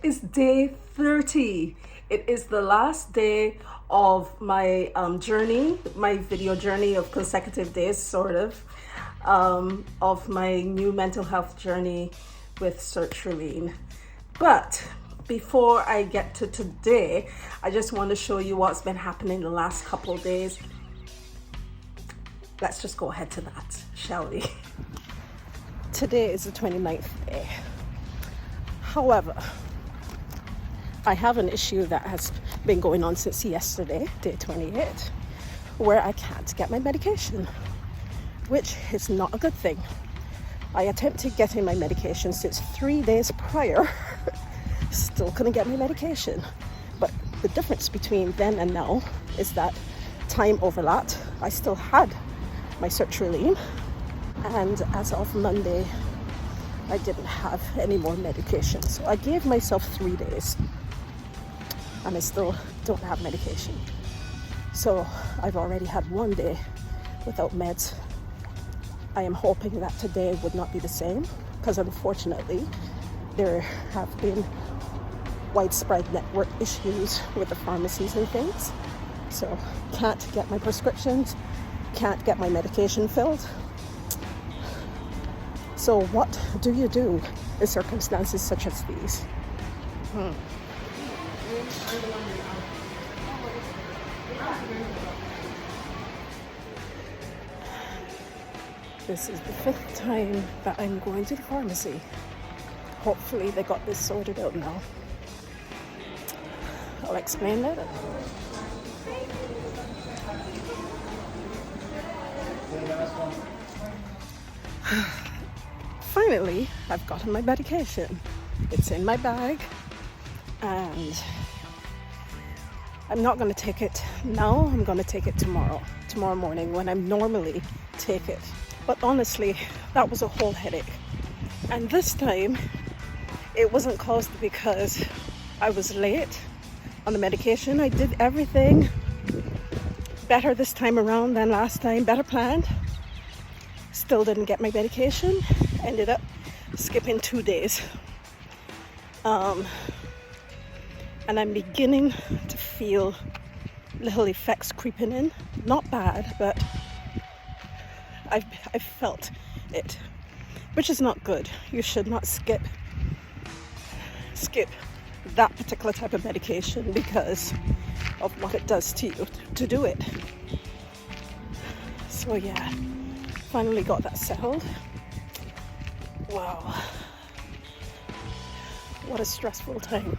It is day 30. It is the last day of my journey, my video journey of consecutive days, sort of my new mental health journey with Sertraline. But before I get to today, I just want to show you what's been happening the last couple of days. Let's just go ahead to that, shall we? Today is the 29th day. However, I have an issue that has been going on since yesterday, day 28, where I can't get my medication, which is not a good thing. I attempted getting my medication since 3 days prior, still couldn't get my medication. But the difference between then and now is that time overlapped. I still had my Sertraline, and as of Monday, I didn't have any more medication. So I gave myself 3 days and I still don't have medication. So I've already had 1 day without meds. I am hoping that today would not be the same, because unfortunately there have been widespread network issues with the pharmacies and things. So can't get my prescriptions, can't get my medication filled. So what do you do in circumstances such as these? This is the 5th time that I'm going to the pharmacy. Hopefully they got this sorted out now. I'll explain later. Finally, I've gotten my medication. It's in my bag, and I'm not going to take it now. I'm going to take it tomorrow morning when I normally take it. But honestly, that was a whole headache. And this time, it wasn't caused because I was late on the medication. I did everything better this time around than last time, better planned. Still didn't get my medication. Ended up skipping 2 days. And I'm beginning to feel little effects creeping in. Not bad, but I've felt it, which is not good. You should not skip that particular type of medication because of what it does to you to do it. So yeah, finally got that settled. Wow, what a stressful time.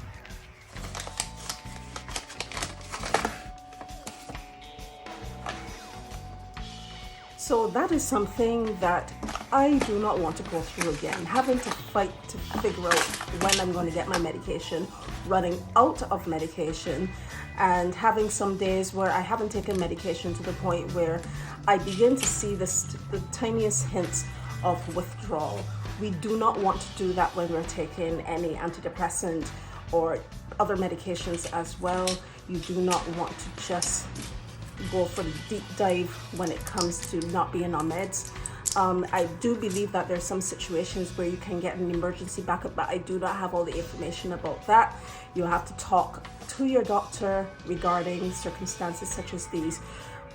So that is something that I do not want to go through again. Having to fight to figure out when I'm going to get my medication, running out of medication, and having some days where I haven't taken medication to the point where I begin to see the tiniest hints of withdrawal. We do not want to do that when we're taking any antidepressant or other medications as well. You do not want to just go for the deep dive when it comes to not being on meds. I do believe that there's some situations where you can get an emergency backup, but I do not have all the information about that. You'll have to talk to your doctor regarding circumstances such as these.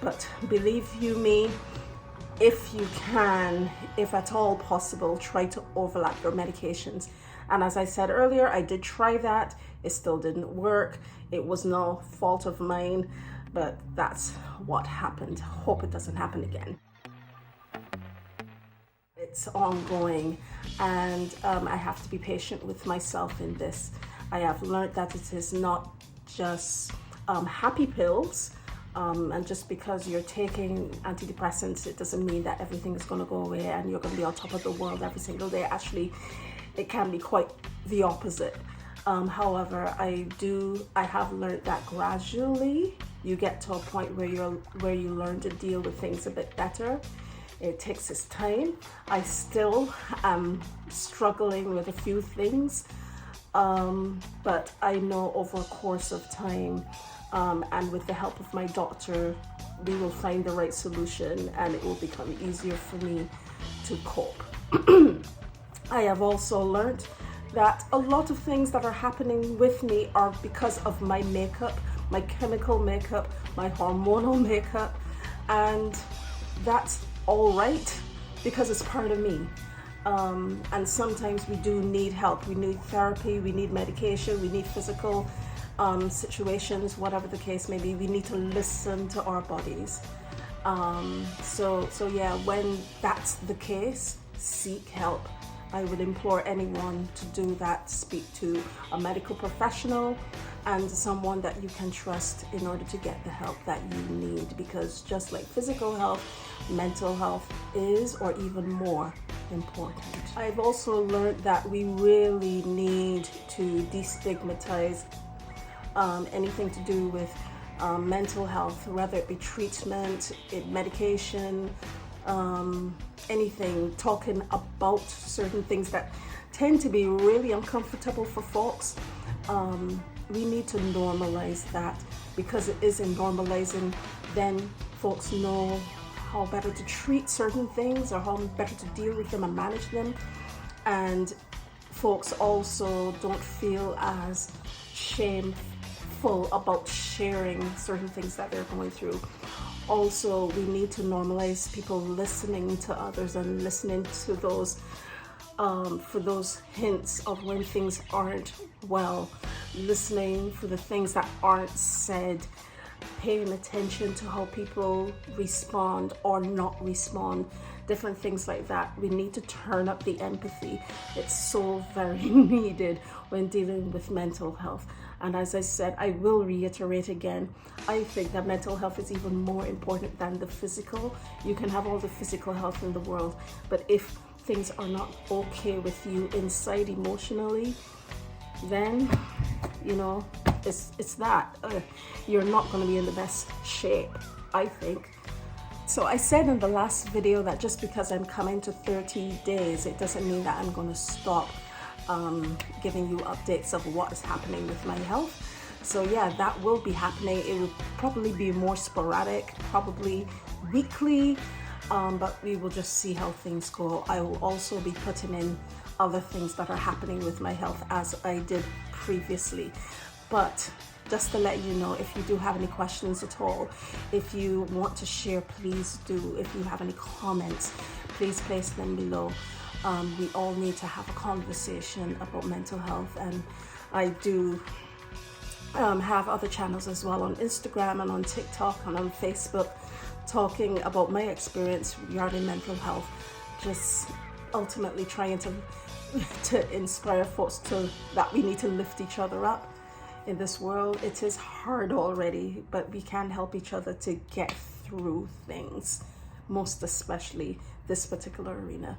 But believe you me, if you can, if at all possible, try to overlap your medications. And as I said earlier, I did try that. It still didn't work. It was no fault of mine, but that's what happened. Hope it doesn't happen again. It's ongoing, and I have to be patient with myself in this. I have learned that it is not just happy pills. And just because you're taking antidepressants, it doesn't mean that everything is going to go away and you're going to be on top of the world every single day. Actually, it can be quite the opposite. However, I have learned that gradually you get to a point where you learn to deal with things a bit better. It takes its time. I still am struggling with a few things, but I know over a course of time, and with the help of my doctor, we will find the right solution and it will become easier for me to cope. I have also learned that a lot of things that are happening with me are because of my makeup, my chemical makeup, my hormonal makeup, and that's all right because it's part of me. And sometimes we do need help. We need therapy, we need medication, we need physical situations, whatever the case may be. We need to listen to our bodies. So yeah, when that's the case, seek help. I would implore anyone to do that. Speak to a medical professional and someone that you can trust in order to get the help that you need, because just like physical health, mental health is, or even more, important. I've also learned that we really need to destigmatize anything to do with mental health, whether it be treatment, medication, anything, talking about certain things that tend to be really uncomfortable for folks. We need to normalize that, because it is in normalizing then folks know how better to treat certain things or how better to deal with them and manage them. And folks also don't feel as shameful about sharing certain things that they're going through. Also, we need to normalize people listening to others and listening to those for those hints of when things aren't well, listening for the things that aren't said, paying attention to how people respond or not respond, different things like that. We need to turn up the empathy. It's so very needed when dealing with mental health. And as I said, I will reiterate again, I think that mental health is even more important than the physical. You can have all the physical health in the world, but if things are not okay with you inside emotionally, then, you know, it's that. You're not going to be in the best shape, I think. So I said in the last video that just because I'm coming to 30 days, it doesn't mean that I'm going to stop giving you updates of what is happening with my health. So yeah, that will be happening. It will probably be more sporadic, probably weekly, but we will just see how things go. I will also be putting in other things that are happening with my health as I did previously. But just to let you know, if you do have any questions at all, if you want to share, please do. If you have any comments, please place them below. We all need to have a conversation about mental health, and I do have other channels as well on Instagram and on TikTok and on Facebook, talking about my experience regarding mental health, just ultimately trying to inspire folks that we need to lift each other up in this world. It is hard already, but we can help each other to get through things, most especially this particular arena.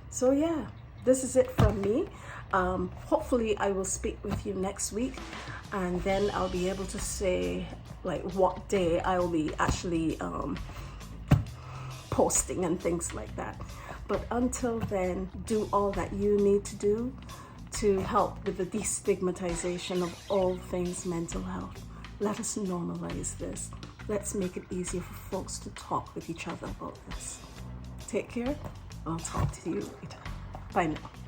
So yeah, this is it from me. Hopefully I will speak with you next week, and then I'll be able to say like what day I'll be actually posting and things like that. But until then, do all that you need to do to help with the destigmatization of all things mental health. Let us normalize this. Let's make it easier for folks to talk with each other about this. Take care. I'll talk to you later. Bye now.